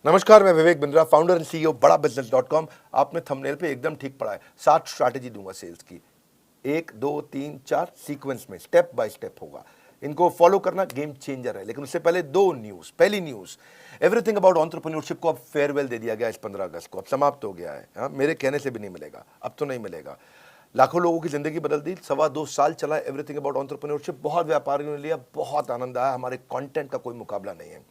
नमस्कार, मैं Vivek Bindra, founder and CEO बड़ा बिजनेस.com। आपने थंबनेल पे एकदम ठीक पढ़ा है। 7 स्ट्रैटेजी दूंगा सेल्स की, 1 2 3 4 सीक्वेंस में, स्टेप बाय स्टेप होगा। इनको फॉलो करना गेम चेंजर है। लेकिन उससे पहले 2 न्यूज़। पहली न्यूज़, एवरीथिंग अबाउट एंटरप्रेन्योरशिप को अब फेयरवेल दे दिया गया इस 15 अगस्त को। अब समाप्त हो गया है। हाँ, मेरे कहने से भी नहीं मिलेगा, अब तो नहीं मिलेगा। लाखों लोगों की जिंदगी बदल दी। 2.25 साल चला एवरीथिंग अबाउट एंटरप्रेन्योरशिप। बहुत व्यापारियों ने लिया, बहुत आनंद आया। हमारे कंटेंट का कोई मुकाबला नहीं है।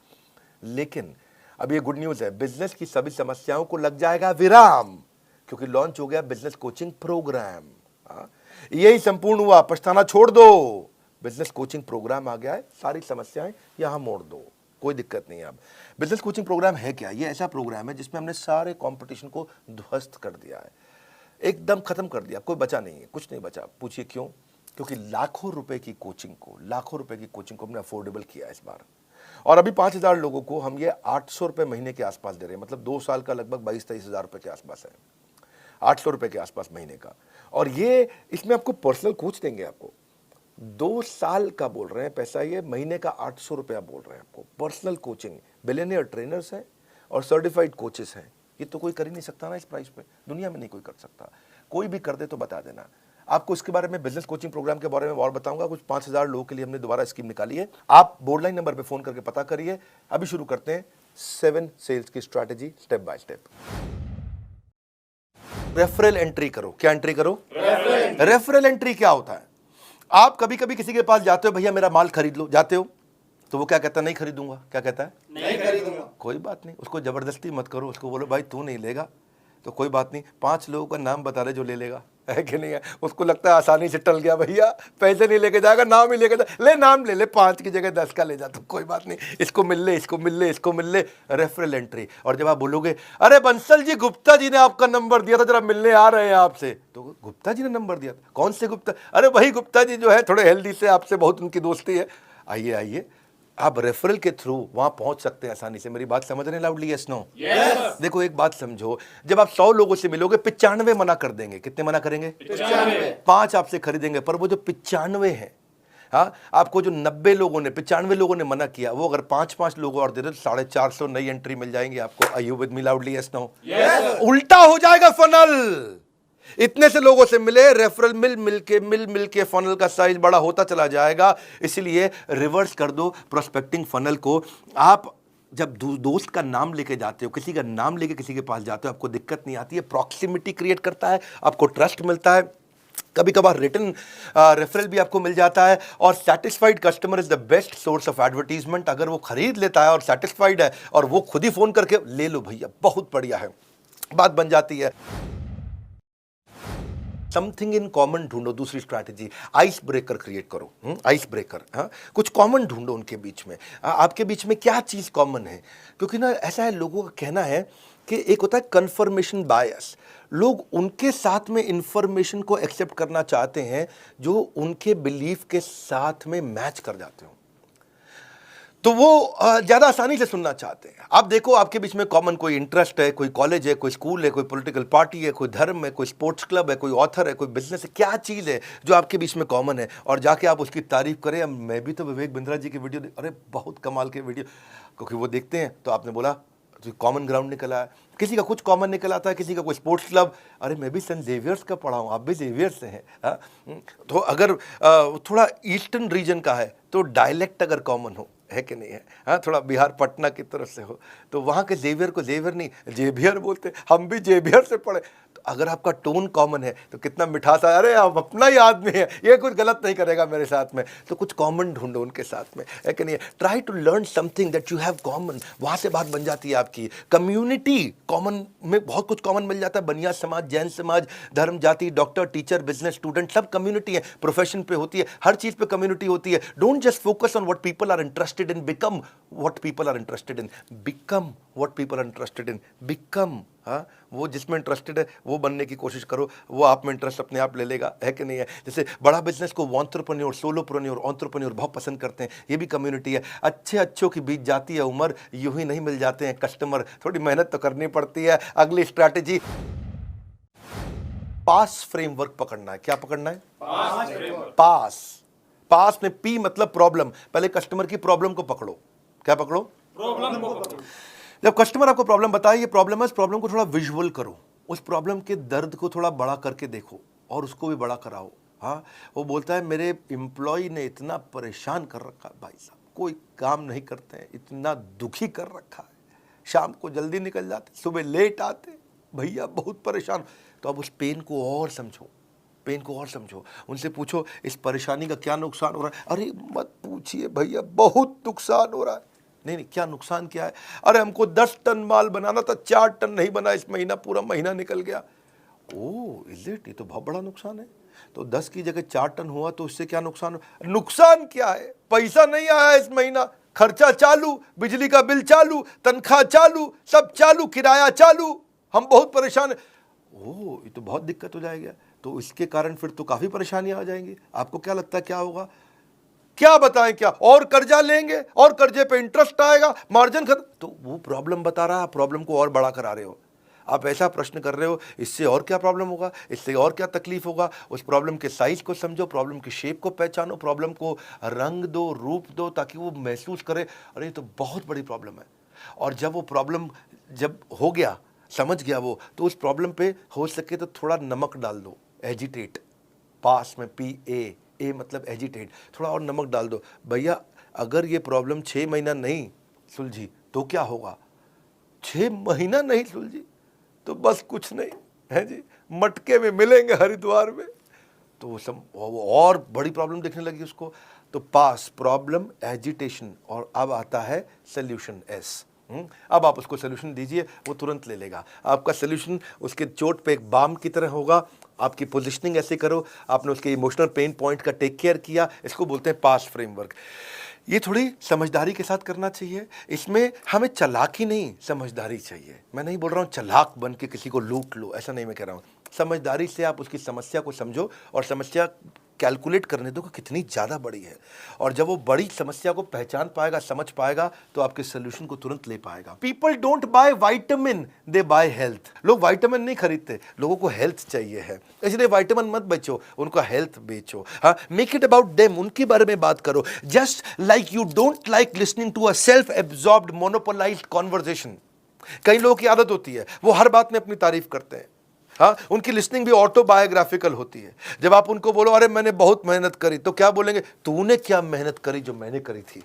लेकिन अब ये गुड न्यूज़ है, बिजनेस की सभी समस्याओं को लग जाएगा विराम, क्योंकि लॉन्च हो गया बिजनेस कोचिंग प्रोग्राम। यही संपूर्ण हुआ, पछताना छोड़ दो। बिजनेस कोचिंग प्रोग्राम आ गया है, सारी समस्याएं यहां मोड़ दो, कोई दिक्कत नहीं है। अब बिजनेस कोचिंग प्रोग्राम है क्या? ये ऐसा प्रोग्राम है जिसमें हमने सारे कंपटीशन को ध्वस्त कर दिया है, एकदम खत्म कर दिया। कोई बचा नहीं है, कुछ नहीं बचा। पूछिए क्यों? क्योंकि लाखों रुपए की कोचिंग को हमने अफोर्डेबल किया इस बार। और अभी 5,000 लोगों को हम ये 800 रुपये महीने के आसपास दे रहे हैं। मतलब 2 साल का लगभग 22-23 हज़ार रुपये के आसपास है, 800 रुपये के आसपास महीने का। और ये इसमें आपको पर्सनल कोच देंगे। आपको 2 साल का बोल रहे हैं पैसा, ये महीने का 800 रुपया बोल रहे हैं आपको। पर्सनल कोचिंग, बिलियनियर ट्रेनर्स हैं और सर्टिफाइड कोचेस हैं। ये तो कोई कर ही नहीं सकता ना इस प्राइस पे, दुनिया में नहीं कोई कर सकता। कोई भी कर दे तो बता देना। आपको इसके बारे में, बिजनेस कोचिंग प्रोग्राम के बारे में और बताऊंगा। कुछ 5,000 लोगों के लिए हमने दोबारा स्कीम निकाली है। आप बोर्ड लाइन नंबर पे फोन करके पता करिए। अभी शुरू करते हैं 7 सेल्स की strategy, step by step. Referral entry करो। क्या एंट्री करो? रेफरल एंट्री क्या होता है? आप कभी कभी किसी के पास जाते हो, भैया मेरा माल खरीद लो, जाते हो तो वो क्या कहता है? नहीं खरीदूंगा। क्या कहता है? नहीं खरीदूंगा। कोई बात नहीं, उसको जबरदस्ती मत करो। उसको बोलो भाई तू नहीं लेगा तो कोई बात नहीं, 5 लोगों का नाम बता रहे जो ले लेगा, है कि नहीं है? उसको लगता है आसानी से टल गया, भैया पैसे नहीं लेके जाएगा, नाम ही लेके जा, ले नाम ले ले, 5 की जगह 10 का ले जा, तो कोई बात नहीं, इसको मिल ले, इसको मिल ले, इसको मिल ले। Referral entry. और जब आप बोलोगे अरे बंसल जी, गुप्ता जी ने आपका नंबर दिया था, जरा मिलने आ रहे हैं आपसे, तो गुप्ता जी ने नंबर दिया था? कौन से गुप्ता? अरे वही गुप्ता जी जो है, थोड़े हेल्दी से, आपसे बहुत उनकी दोस्ती है। आइए आइए, आप रेफरल के थ्रू वहां पहुंच सकते हैं आसानी से। मेरी बात समझ रहे हैं लाउडली? Yes no? यस। देखो एक बात समझो, जब आप 100 लोगों से मिलोगे, 95 मना कर देंगे। कितने मना करेंगे? 95। 5 आपसे खरीदेंगे, पर वो जो 95 है, हाँ, आपको जो 90 लोगों ने, 95 लोगों ने मना किया, वो अगर 5-5 लोग और दे दे तो 450 नई एंट्री मिल जाएंगी आपको। Are you with me loudly? Yes no? Yes. उल्टा हो जाएगा फनल। इतने से लोगों से मिले, रेफरल मिल के फनल का साइज बड़ा होता चला जाएगा। इसलिए रिवर्स कर दो प्रोस्पेक्टिंग फनल को। आप जब दोस्त का नाम लेके जाते हो, किसी का नाम लेके किसी के पास जाते हो, आपको दिक्कत नहीं आती है। प्रॉक्सिमिटी क्रिएट करता है, आपको ट्रस्ट मिलता है। कभी कभार रिटर्न रेफरल भी आपको मिल जाता है। और satisfied customer is the best source of advertisement. अगर वो खरीद लेता है और सेटिस्फाइड है और वो खुद ही फोन करके ले लो भैया, बहुत बढ़िया है, बात बन जाती है। समथिंग इन कॉमन ढूंढो। दूसरी स्ट्रैटेजी, आइस ब्रेकर क्रिएट करो। आइस ब्रेकर, हाँ, कुछ कॉमन ढूंढो उनके बीच में। आपके बीच में क्या चीज़ कॉमन है? क्योंकि ना ऐसा है, लोगों का कहना है कि एक होता है कन्फर्मेशन बायस। लोग उनके साथ में इंफॉर्मेशन को एक्सेप्ट करना चाहते हैं जो उनके बिलीफ के साथ में मैच कर जाते हो, तो वो ज़्यादा आसानी से सुनना चाहते हैं। आप देखो, आपके बीच में कॉमन कोई इंटरेस्ट है, कोई कॉलेज है, कोई स्कूल है, कोई पॉलिटिकल पार्टी है, कोई धर्म है, कोई स्पोर्ट्स क्लब है, कोई ऑथर है, कोई बिजनेस है। क्या चीज़ है जो आपके बीच में कॉमन है? और जाके आप उसकी तारीफ करें। मैं भी तो विवेक बिंद्रा जी की वीडियो, अरे बहुत कमाल के वीडियो, क्योंकि वो देखते हैं तो आपने बोला तो कॉमन ग्राउंड निकला है। किसी का कुछ कॉमन निकल आता है, किसी का कोई स्पोर्ट्स क्लब, अरे मैं भी सेंट जेवियर्स का पढ़ा हूँ, आप भी जेवियर्स से हैं। तो अगर थोड़ा ईस्टर्न रीजन का है तो डायलेक्ट अगर कॉमन हो, है कि नहीं है? हाँ, थोड़ा बिहार पटना की तरफ से हो तो वहाँ के जेवियर को जेवियर नहीं जेवियर बोलते, हम भी जेवियर से पढ़े। तो अगर आपका टोन कॉमन है तो कितना मिठास है, अरे आप अपना ही आदमी है, ये कुछ गलत नहीं करेगा मेरे साथ में। तो कुछ कॉमन ढूंढो उनके साथ में, है कि नहीं? Try to learn something that you have common. वहाँ से बात बन जाती है आपकी। कम्युनिटी कॉमन में बहुत कुछ कॉमन मिल जाता है। बनिया समाज, जैन समाज, धर्म, जाति, डॉक्टर, टीचर, बिजनेस, स्टूडेंट, सब कम्युनिटी है। प्रोफेशन पे होती है, हर चीज़ पे कम्युनिटी होती है। Don't just focus on what people are interested in, become what people are interested in. Become what people are interested in. Become, हाँ, वो जिसमें इंटरेस्टेड है वो बनने की कोशिश करो, वो आप में इंटरेस्ट अपने आप ले लेगा, है कि नहीं है? जैसे बड़ा बिजनेस को एंटरप्रेन्योर, सोलोप्रेन्योर, एंटरप्रेन्योर बहुत पसंद करते हैं। ये भी कम्युनिटी है। अच्छों की बीत जाती है उम्र, यूं ही नहीं मिल जाते हैं कस्टमर, थोड़ी मेहनत तो करनी पड़ती है। अगली स्ट्रैटेजी, पास फ्रेमवर्क पकड़ना है। क्या पकड़ना है? पास में पी मतलब प्रॉब्लम। पहले कस्टमर की प्रॉब्लम को पकड़ो। क्या पकड़ो? प्रॉब्लम को पकड़ो। जब कस्टमर आपको प्रॉब्लम बताए, ये प्रॉब्लम है, इस प्रॉब्लम को थोड़ा विजुअल करो, उस प्रॉब्लम के दर्द को थोड़ा बड़ा करके देखो और उसको भी बड़ा कराओ। हाँ, वो बोलता है मेरे एम्प्लॉय ने इतना परेशान कर रखा है भाई साहब, कोई काम नहीं करते हैं, इतना दुखी कर रखा है, शाम को जल्दी निकल जाते, सुबह लेट आते, भैया बहुत परेशान। तो अब उस पेन को और समझो, पेन को और समझो, उनसे पूछो इस परेशानी का क्या नुकसान हो रहा है। अरे मत पूछिए भैया, बहुत नुकसान हो रहा है। नहीं, क्या नुकसान क्या है? अरे हमको 10 टन माल बनाना था, 4 टन नहीं बना इस महीना, पूरा महीना निकल गया। ओह इज इट, ये तो बहुत बड़ा नुकसान है। तो 10 की जगह 4 टन हुआ तो इससे क्या नुकसान? नुकसान क्या है? पैसा नहीं आया इस महीना, खर्चा चालू, बिजली का बिल चालू, तनख्वाह चालू, सब चालू, किराया चालू, हम बहुत परेशान है। ओह ये तो बहुत दिक्कत हो जाएगा। तो इसके कारण फिर तो काफी परेशानियां आ जाएंगी। आपको क्या लगता है क्या होगा? क्या बताएं, क्या और कर्जा लेंगे और कर्जे पे इंटरेस्ट आएगा, मार्जिन खत्म। तो वो प्रॉब्लम बता रहा है, प्रॉब्लम को और बड़ा करा रहे हो। आप ऐसा प्रश्न कर रहे हो, इससे और क्या प्रॉब्लम होगा, इससे और क्या तकलीफ होगा। उस प्रॉब्लम के साइज को समझो, प्रॉब्लम की शेप को पहचानो, प्रॉब्लम को रंग दो, रूप दो, ताकि वो महसूस करे अरे ये तो बहुत बड़ी प्रॉब्लम है। और जब वो प्रॉब्लम जब हो गया, समझ गया वो, तो उस प्रॉब्लम पे हो सके तो थोड़ा नमक डाल दो, एजिटेट, पास में PA मतलब एजिटेट, थोड़ा और नमक डाल दो। भैया अगर ये प्रॉब्लम 6 महीना नहीं सुलझी तो क्या होगा? 6 महीना नहीं सुलझी तो बस कुछ नहीं है जी, मटके में मिलेंगे हरिद्वार में। तो वो और बड़ी प्रॉब्लम देखने लगी उसको। तो पास, प्रॉब्लम, एजिटेशन, और अब आता है सोल्यूशन S। अब आप उसको सोल्यूशन दीजिए, वो तुरंत ले लेगा। आपका सोल्यूशन उसके चोट पे एक बाम की तरह होगा। आपकी पोजीशनिंग ऐसे करो, आपने उसके इमोशनल पेन पॉइंट का टेक केयर किया, इसको बोलते हैं पास फ्रेमवर्क। ये थोड़ी समझदारी के साथ करना चाहिए। इसमें हमें चालाकी नहीं, समझदारी चाहिए। मैं नहीं बोल रहा हूँ चालाक बन के किसी को लूट लो, ऐसा नहीं मैं कह रहा हूँ। समझदारी से आप उसकी समस्या को समझो और समस्या कैलकुलेट करने दो कि कितनी ज़्यादा बड़ी है। और जब वो बड़ी समस्या को पहचान पाएगा, समझ पाएगा, तो आपके सोल्यूशन को तुरंत ले पाएगा। People don't buy vitamin, they by health. लोग वाइटामिन नहीं खरीदते, लोगों को हेल्थ चाहिए है, इसलिए वाइटामिन मत बेचो, उनका हेल्थ बेचो। हाँ, मेक इट अबाउट देम, उनके बारे में बात करो। Just like you don't like listening to a self absorbed monopolised conversation. कई लोगों की आदत होती है, वो हर बात में अपनी तारीफ करते हैं। हाँ, उनकी लिसनिंग भी ऑटोबायोग्राफिकल होती है। जब आप उनको बोलो अरे मैंने बहुत मेहनत करी, तो क्या बोलेंगे? तूने क्या मेहनत करी जो मैंने करी थी,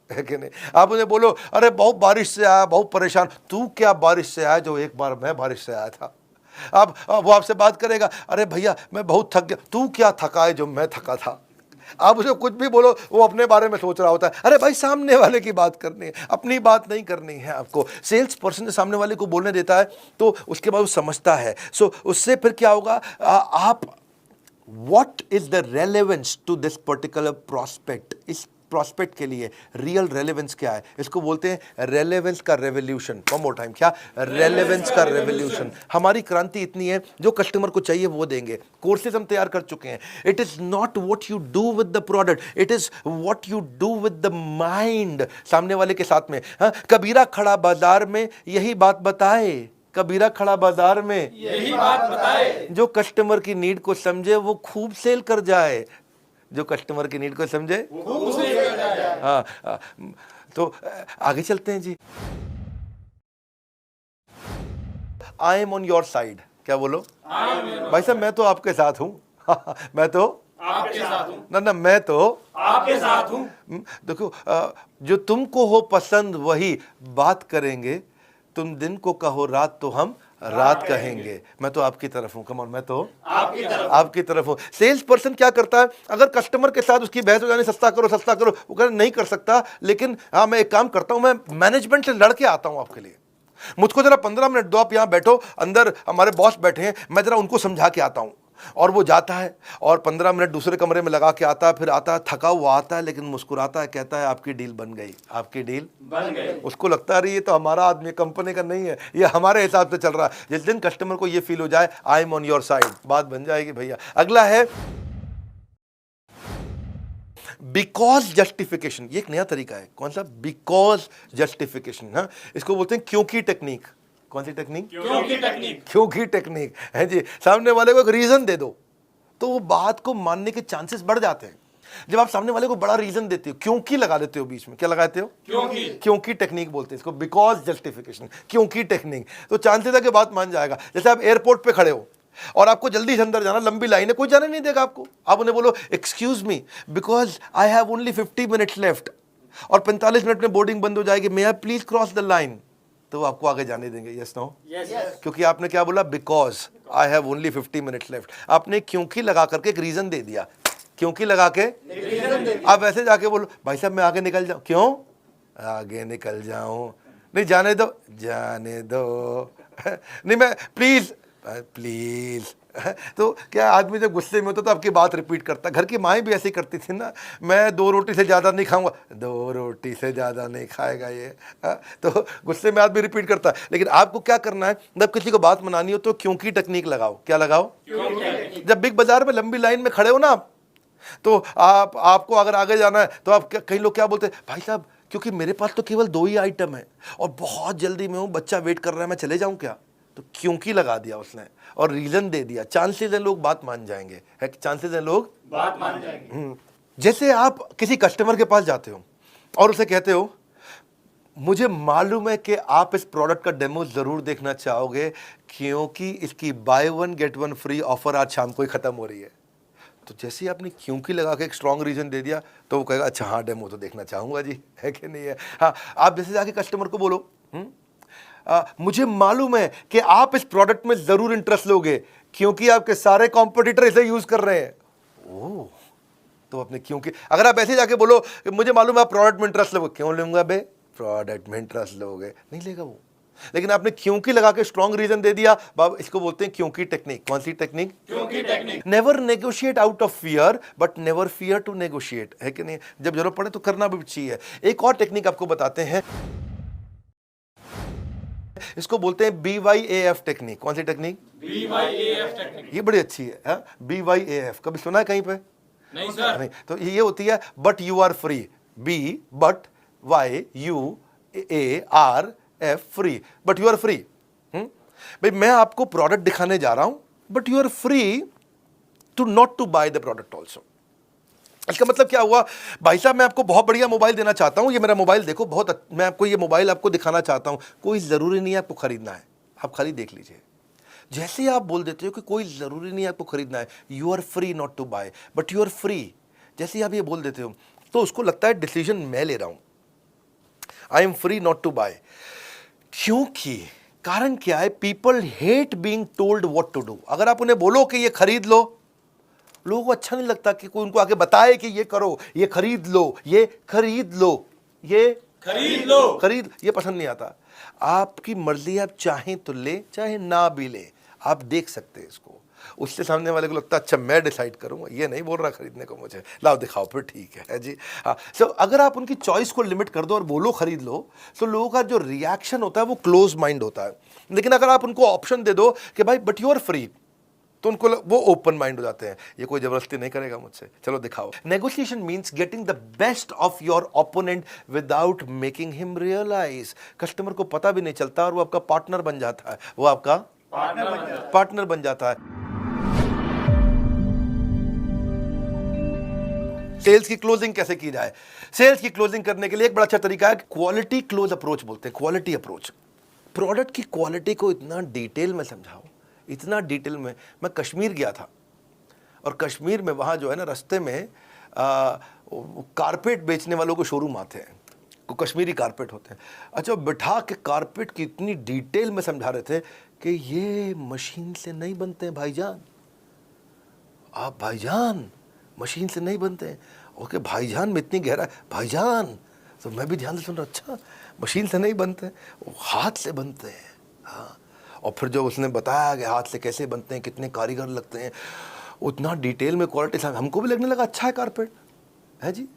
है कि नहीं? आप उन्हें बोलो अरे बहुत बारिश से आया, बहुत परेशान, तू क्या बारिश से आया जो एक बार मैं बारिश से आया था। वो आपसे बात करेगा अरे भैया मैं बहुत थक गया, तू क्या थका है जो मैं थका था। आप उसे कुछ भी बोलो, वो अपने बारे में सोच रहा होता है। अरे भाई सामने वाले की बात करनी है, अपनी बात नहीं करनी है आपको। सेल्स पर्सन सामने वाले को बोलने देता है तो उसके बाद वो समझता है। सो उससे फिर क्या होगा, आप what is the relevance to this particular prospect, इस प्रोस्पेक्ट के लिए रियल रेलेवेंस क्या है, इसको बोलते हैं रेलेवेंस का रेवोल्यूशन। वन मोर टाइम, क्या? रेलेवेंस का रेवोल्यूशन। हमारी क्रांति इतनी है, जो कस्टमर को चाहिए वो देंगे। कोर्सेज हम तैयार कर चुके हैं। It is not what you do with the product, it is what you do with the mind. सामने वाले के साथ में, हाँ, कबीरा खड़ा बाजार में यही बात बताए, कबीरा खड़ा बाजार में यही बात बताए, जो कस्टमर की नीड को समझे वो खूब सेल कर जाए, जो कस्टमर की नीड को समझे वो सेल कर जाए। हाँ, तो आगे चलते हैं जी। I am on your side. क्या बोलो? भाई साहब मैं तो आपके साथ हूं। मैं तो आपके साथ हूं। ना मैं तो आपके साथ हूं। देखो, जो तुमको हो पसंद वही बात करेंगे, तुम दिन को कहो रात तो हम रात कहेंगे। मैं तो आपकी तरफ हूं। कम ऑन, मैं तो आपकी तरफ हूं। सेल्स पर्सन क्या करता है, अगर कस्टमर के साथ उसकी बहस हो जानी, सस्ता करो सस्ता करो, वो कहना नहीं कर सकता, लेकिन हाँ मैं एक काम करता हूं, मैं मैनेजमेंट से लड़के आता हूं आपके लिए, मुझको जरा 15 मिनट दो, आप यहां बैठो, अंदर हमारे बॉस बैठे हैं, मैं जरा उनको समझा के आता हूं। और वो जाता है और 15 मिनट दूसरे कमरे में लगा के आता है, फिर आता है थका हुआ आता है, लेकिन मुस्कुराता है, कहता है आपकी डील बन गई, आपकी डील बन गई। उसको लगता है ये तो हमारा आदमी, कंपनी का नहीं है, ये हमारे हिसाब से चल रहा है। जिस दिन कस्टमर को ये फील हो जाए आई एम ऑन योर साइड, बात बन जाएगी भैया। अगला है बिकॉज जस्टिफिकेशन। ये एक नया तरीका है। कौन सा? Because justification. हाँ, इसको बोलते हैं क्योंकि टेक्निक। कौन सी टेक्निक? क्योंकि टेक्निक। क्योंकि टेक्निक है जी। सामने वाले को एक रीजन दे दो तो वो बात को मानने के चांसेस बढ़ जाते हैं। जब आप सामने वाले को बड़ा रीजन देते हो, क्योंकि लगा देते हो बीच में, क्या लगाते हो? क्योंकि टेक्निक बोलते हैं इसको, बिकॉज जस्टिफिकेशन, क्योंकि टेक्निक। तो चांसेस है कि बात मान जाएगा। जैसे आप एयरपोर्ट पे खड़े हो और आपको जल्दी से अंदर जाना, लंबी लाइन है, कोई जाने नहीं देगा आपको। आप उन्हें बोलो excuse me because I have only 50 minutes left और 45 मिनट में बोर्डिंग बंद हो जाएगी, may I please cross the line, तो आपको आगे जाने देंगे? Yes no? क्योंकि आपने क्या बोला? Because I have only 50 minutes left. आपने क्योंकि लगा करके एक रीजन दे दिया, क्योंकि लगा के आप ऐसे जाके बोलो भाई साहब मैं आगे निकल जाऊं, क्यों आगे निकल जाऊं? नहीं जाने दो, जाने दो नहीं मैं प्लीज प्लीज। तो क्या आदमी जब गुस्से में होता तो आपकी बात रिपीट करता। घर की माएँ भी ऐसी करती थी ना, मैं 2 रोटी से ज़्यादा नहीं खाऊंगा, 2 रोटी से ज़्यादा नहीं खाएगा ये। तो गुस्से में आदमी रिपीट करता है। लेकिन आपको क्या करना है, जब किसी को बात मनानी हो तो क्योंकि टेक्निक लगाओ। क्या लगाओ? जब बिग बाजार में लंबी लाइन में खड़े हो ना आप, तो आपको अगर आगे जाना है तो आप कई लोग क्या बोलते हैं, भाई साहब क्योंकि मेरे पास तो केवल 2 ही आइटम है और बहुत जल्दी में हूँ, बच्चा वेट कर रहा है, मैं चले जाऊँ क्या? तो क्योंकि लगा दिया उसने और रीजन दे दिया। चांसेस है लोग बात मान जाएंगे, है चांसेस है लोग बात मान जाएंगे। जैसे आप किसी कस्टमर के पास जाते हो और उसे कहते हो मुझे मालूम है कि आप इस प्रोडक्ट का डेमो जरूर देखना चाहोगे क्योंकि इसकी बाय 1 गेट 1 फ्री ऑफर आज शाम को ही खत्म हो रही है। तो जैसे ही आपने क्योंकि लगा के एक स्ट्रॉन्ग रीजन दे दिया तो वो कहेगा अच्छा हाँ डेमो तो देखना चाहूंगा जी, है कि नहीं है? हाँ, आप जैसे जाके कस्टमर को बोलो मुझे मालूम है कि आप इस प्रोडक्ट में जरूर इंटरेस्ट लोगे क्योंकि आपके सारे कॉम्पिटिटर इसे यूज कर रहे हैं। ओह, तो आपने क्योंकि, अगर आप ऐसे जाके बोलो मुझे मालूम है आप प्रोडक्ट में इंटरेस्ट लोगे, क्यों लूंगा बे, प्रोडक्ट में इंटरेस्ट लोगे, नहीं लेगा वो। लेकिन आपने क्योंकि लगा के स्ट्रॉन्ग रीजन दे दिया, बाब इसको बोलते हैं क्योंकि टेक्निक। कौन सी टेक्निक? क्योंकि technique. Never negotiate out of fear but never fear to negotiate, है कि नहीं? जब जरूरत पड़े तो करना भी चाहिए। एक और टेक्निक आपको बताते हैं, इसको बोलते हैं BYAF टेक्निक। कौन सी टेक्निक? BYAF technique. ये बड़ी अच्छी है, BYAF कभी सुना है कहीं पे? नहीं सर। नहीं, तो ये होती है but you are free, be but YUARF free, but you are free. भाई मैं आपको प्रोडक्ट दिखाने जा रहा हूं but you are free to not to buy the product also. इसका मतलब क्या हुआ, भाई साहब मैं आपको बहुत बढ़िया मोबाइल देना चाहता हूं, ये मेरा मोबाइल देखो, बहुत मैं आपको ये मोबाइल आपको दिखाना चाहता हूं, कोई ज़रूरी नहीं है आपको खरीदना है, आप खाली देख लीजिए। जैसे ही आप बोल देते हो कि कोई ज़रूरी नहीं है आपको खरीदना है, you are free not to buy but you are free, जैसे ही आप ये बोल देते हो तो उसको लगता है डिसीजन मैं ले रहा हूं, I am free not to buy. क्योंकि कारण क्या है, people hate being told what to do. अगर आप उन्हें बोलो कि ये खरीद लो, लोगों को अच्छा नहीं लगता कि कोई उनको आगे बताए कि ये करो, ये खरीद लो, ये खरीद लो, ये खरीद लो, खरीद, ये पसंद नहीं आता। आपकी मर्जी, आप चाहें तो ले, चाहे ना भी ले, आप देख सकते हैं इसको। उससे सामने वाले को लगता है अच्छा मैं डिसाइड करूंगा, ये नहीं बोल रहा खरीदने को मुझे, लाओ दिखाओ फिर ठीक है जी। हाँ, सो अगर आप उनकी चॉइस को लिमिट कर दो और बोलो खरीद लो, तो लोगों का जो रिएक्शन होता है वो क्लोज माइंड होता है। लेकिन अगर आप उनको ऑप्शन दे दो कि भाई बट यू आर फ्री, तो उनको वो ओपन माइंड हो जाते हैं, ये कोई जबरदस्ती नहीं करेगा मुझसे, चलो दिखाओ। Negotiation means getting the best of your opponent without making him realise. Customer को पता भी नहीं चलता और वो आपका पार्टनर बन जाता है, वो आपका पार्टनर बन जाता है। सेल्स की क्लोजिंग कैसे की जाए? सेल्स की क्लोजिंग करने के लिए एक बड़ा अच्छा तरीका है, क्वालिटी क्लोज अप्रोच बोलते हैं, क्वालिटी अप्रोच। प्रोडक्ट की क्वालिटी को इतना डिटेल में समझाओ, इतना डिटेल में। मैं कश्मीर गया था और कश्मीर में वहाँ जो है ना, रास्ते में कारपेट बेचने वालों को शोरूम आते हैं, को कश्मीरी कारपेट होते हैं। अच्छा, बिठा के कारपेट की इतनी डिटेल में समझा रहे थे कि ये मशीन से नहीं बनते हैं भाईजान, आप भाईजान मशीन से नहीं बनते हैं। ओके भाईजान में इतनी गहरा, भाईजान, तो मैं भी ध्यान से सुन रहा, अच्छा मशीन से नहीं बनते, वो हाथ से बनते हैं। हाँ, और फिर जो उसने बताया कि हाथ से कैसे बनते हैं, कितने कारीगर लगते हैं, उतना डिटेल में क्वालिटी, हमको भी लगने लगा अच्छा है कारपेट, है जी।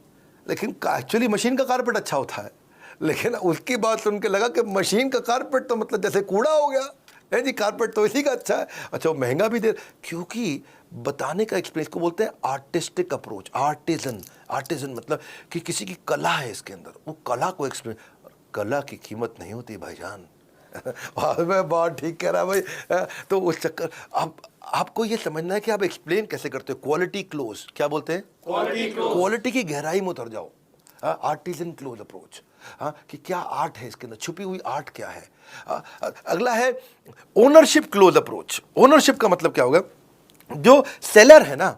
लेकिन एक्चुअली मशीन का कारपेट अच्छा होता है, लेकिन उसकी बात सुन के लगा कि मशीन का कारपेट तो मतलब जैसे कूड़ा हो गया, है जी, कारपेट तो इसी का अच्छा है। अच्छा, वो महंगा भी दे, क्योंकि बताने का एक्सपीरियंस को बोलते हैं आर्टिस्टिक अप्रोच। आर्टिजन मतलब कि किसी की कला है इसके अंदर, वो कला को एक्सपीरियंस। कला की कीमत नहीं होती भाईजान। मैं बहुत ठीक कह रहा भाई। तो उस चक्कर, आपको ये समझना है कि आप एक्सप्लेन कैसे करते हो। क्वालिटी क्लोज, क्या बोलते हैं? क्वालिटी की गहराई में उतर जाओ। आर्टिजन क्लोज अप्रोच, कि क्या आर्ट है इसके अंदर, छुपी हुई आर्ट क्या है। अगला है ओनरशिप क्लोज अप्रोच। ओनरशिप का मतलब क्या होगा? जो सेलर है ना,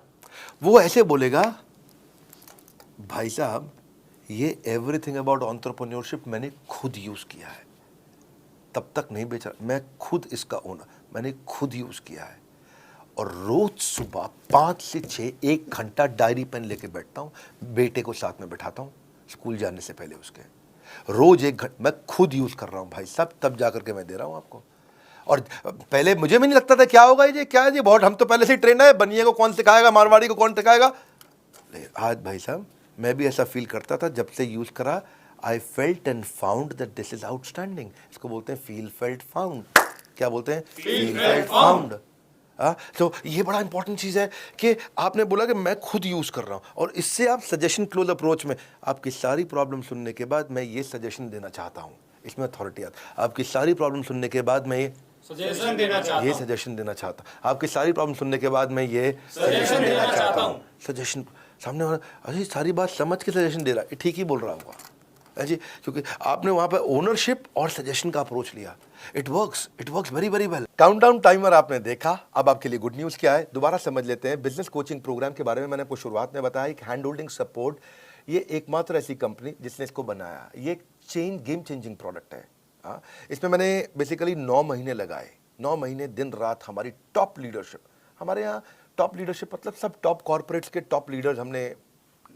वो ऐसे बोलेगा, भाई साहब ये एवरीथिंग अबाउट एंटरप्रेन्योरशिप मैंने खुद यूज किया है, तब तक नहीं बेचा, मैं खुद इसका ओनर, मैंने खुद यूज किया है। और रोज सुबह 5 से 6 1 घंटा डायरी पेन लेके बैठता हूँ, बेटे को साथ में बैठाता हूँ स्कूल जाने से पहले उसके, रोज 1 घंटा मैं खुद यूज कर रहा हूँ भाई साहब, तब जाकर के मैं दे रहा हूँ आपको। और पहले मुझे भी नहीं लगता था क्या होगा ये, क्या है ये, बहुत हम तो पहले से ही ट्रेन है, बनिए को कौन सिखाएगा, मारवाड़ी को कौन सिखाएगा। आज भाई साहब मैं भी ऐसा फील करता था, जब से यूज करा I felt and found that this is outstanding. इसको बोलते हैं फील फेल्ट फाउंड। क्या बोलते हैं? Feel felt found. तो ये बड़ा इंपॉर्टेंट चीज़ है कि आपने बोला कि मैं खुद यूज़ कर रहा हूँ, और इससे आप सजेशन क्लोज अप्रोच में आपकी सारी प्रॉब्लम सुनने के बाद मैं ये सजेशन देना चाहता हूँ, इसमें अथॉरिटी आता। आपकी सारी प्रॉब्लम सुनने के बाद मैं ये सजेशन देना चाहता हूँ, आपकी सारी प्रॉब्लम सुनने के बाद मैं ये सजेशन देना चाहता हूँ। सजेशन, सामने वाला अरे सारी बात समझ के सजेशन दे रहा है, ठीक ही बोल रहा होगा जी, क्योंकि आपने वहां पर ओनरशिप और सजेशन का अप्रोच लिया। It works very very well. Countdown timer आपने देखा, अब आपके लिए गुड न्यूज़ क्या है दोबारा समझ लेते हैं। बिजनेस कोचिंग प्रोग्राम के बारे में मैंने आपको शुरुआत में बताया कि हैंड होल्डिंग सपोर्ट, ये एकमात्र ऐसी कंपनी जिसने इसको बनाया, ये एक गेम चेंजिंग प्रोडक्ट है। इसमें मैंने बेसिकली 9 महीने लगाए, 9 महीने दिन रात हमारी टॉप लीडरशिप, हमारे यहाँ टॉप लीडरशिप मतलब सब टॉप कॉर्पोरेट्स के टॉप लीडर्स हमने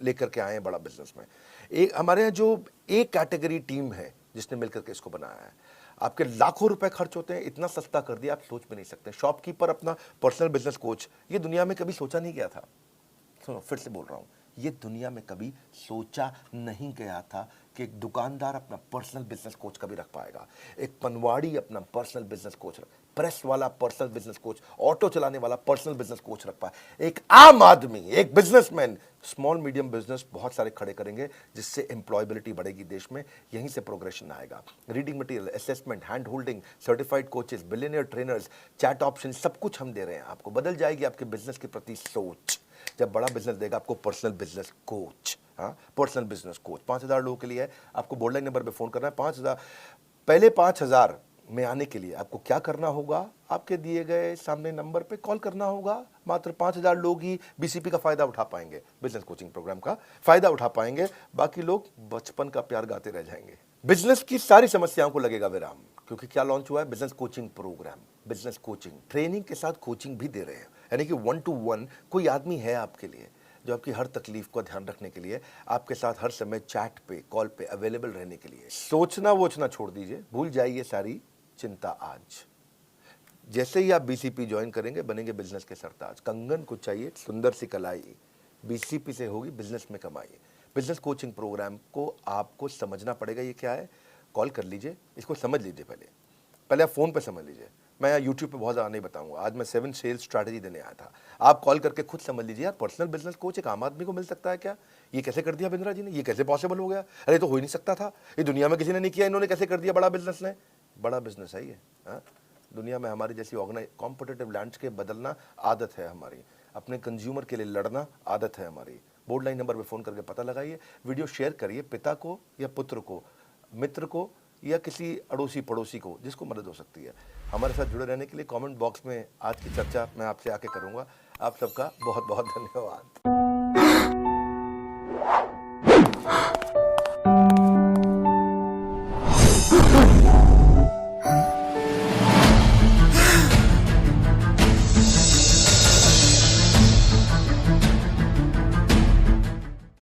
लेकर के आए हैं बड़ा बिजनेस में। एक हमारे यहाँ जो एक कैटेगरी टीम है जिसने मिलकर के इसको बनाया है। आपके लाखों रुपए खर्च होते हैं, इतना सस्ता कर दिया आप सोच भी नहीं सकते। शॉपकीपर अपना पर्सनल बिजनेस कोच, ये दुनिया में कभी सोचा नहीं गया था। सुनो फिर से बोल रहा हूँ, ये दुनिया में कभी सोचा नहीं गया था कि एक दुकानदार अपना पर्सनल बिजनेस कोच कभी रख पाएगा, एक पनवाड़ी अपना पर्सनल बिजनेस कोच, प्रेस वाला पर्सनल बिजनेस कोच, ऑटो चलाने वाला पर्सनल बिजनेस कोच रख पाए। एक आम आदमी, एक बिजनेसमैन, स्मॉल मीडियम बिजनेस बहुत सारे खड़े करेंगे, जिससे एम्प्लॉयबिलिटी बढ़ेगी देश में, यहीं से प्रोग्रेशन आएगा। Reading material, assessment, hand holding, certified coaches, billionaire trainers, chat option, सब कुछ हम दे रहे हैं आपको। बदल जाएगी आपके बिजनेस के प्रति सोच जब बड़ा बिजनेस देगा आपको personal business coach. Personal business coach 5000 लोगों के लिए है। आपको बोर्डलाइन नंबर पे फोन करना है। 5000 पहले 5000 में आने के लिए आपको क्या करना होगा, आपके दिए गए सामने नंबर पे कॉल करना होगा। मात्र 5000 लोग ही बीसीपी का फायदा उठा पाएंगे, बिजनेस कोचिंग प्रोग्राम का फायदा उठा पाएंगे, बाकी लोग बचपन का प्यार गाते रह जाएंगे। बिजनेस की सारी समस्याओं को लगेगा विराम, क्योंकि क्या लॉन्च हुआ है? Business coaching programme. Business coaching training के साथ कोचिंग भी दे रहे हैं, यानी कि 1 to 1 कोई आदमी है आपके लिए जो आपकी हर तकलीफ को ध्यान रखने के लिए, आपके साथ हर समय चैट पे, कॉल पे अवेलेबल रहने के लिए। सोचना वोचना छोड़ दीजिए, भूल जाइए सारी चिंता। आज जैसे ही आप बीसीपी ज्वाइन करेंगे बनेंगे बिजनेस के सरताज। कंगन को चाहिए सुंदर सी कलाई, बीसीपी से होगी बिजनेस में कमाई। बिजनेस कोचिंग प्रोग्राम को आपको समझना पड़ेगा, ये क्या है। कॉल कर लीजिए, इसको समझ लीजिए, पहले आप फोन पे समझ लीजिए। मैं यहाँ यूट्यूब पे बहुत ज़्यादा नहीं बताऊंगा, आज मैं 7 सेल्स स्ट्रैटेजी देने आया था। आप कॉल करके खुद समझ लीजिए यार, पर्सनल बिजनेस कोच एक आम आदमी को मिल सकता है क्या? ये कैसे कर दिया बिंद्रा जी ने, ये कैसे पॉसिबल हो गया? अरे तो हो ही नहीं सकता था, ये दुनिया में किसी ने नहीं किया, इन्होंने कैसे कर दिया बड़ा बिजनेस ने। बड़ा बिजनेस है ये। दुनिया में हमारी जैसी कॉम्पिटिटिव लैंडस्केप बदलना आदत है हमारी, अपने कंज्यूमर के लिए लड़ना आदत है हमारी। बोर्ड लाइन नंबर पे फ़ोन करके पता लगाइए, वीडियो शेयर करिए पिता को या पुत्र को, मित्र को या किसी अड़ोसी पड़ोसी को जिसको मदद हो सकती है। हमारे साथ जुड़े रहने के लिए कमेंट बॉक्स में आज की चर्चा मैं आपसे आके करूँगा। आप सबका बहुत बहुत धन्यवाद।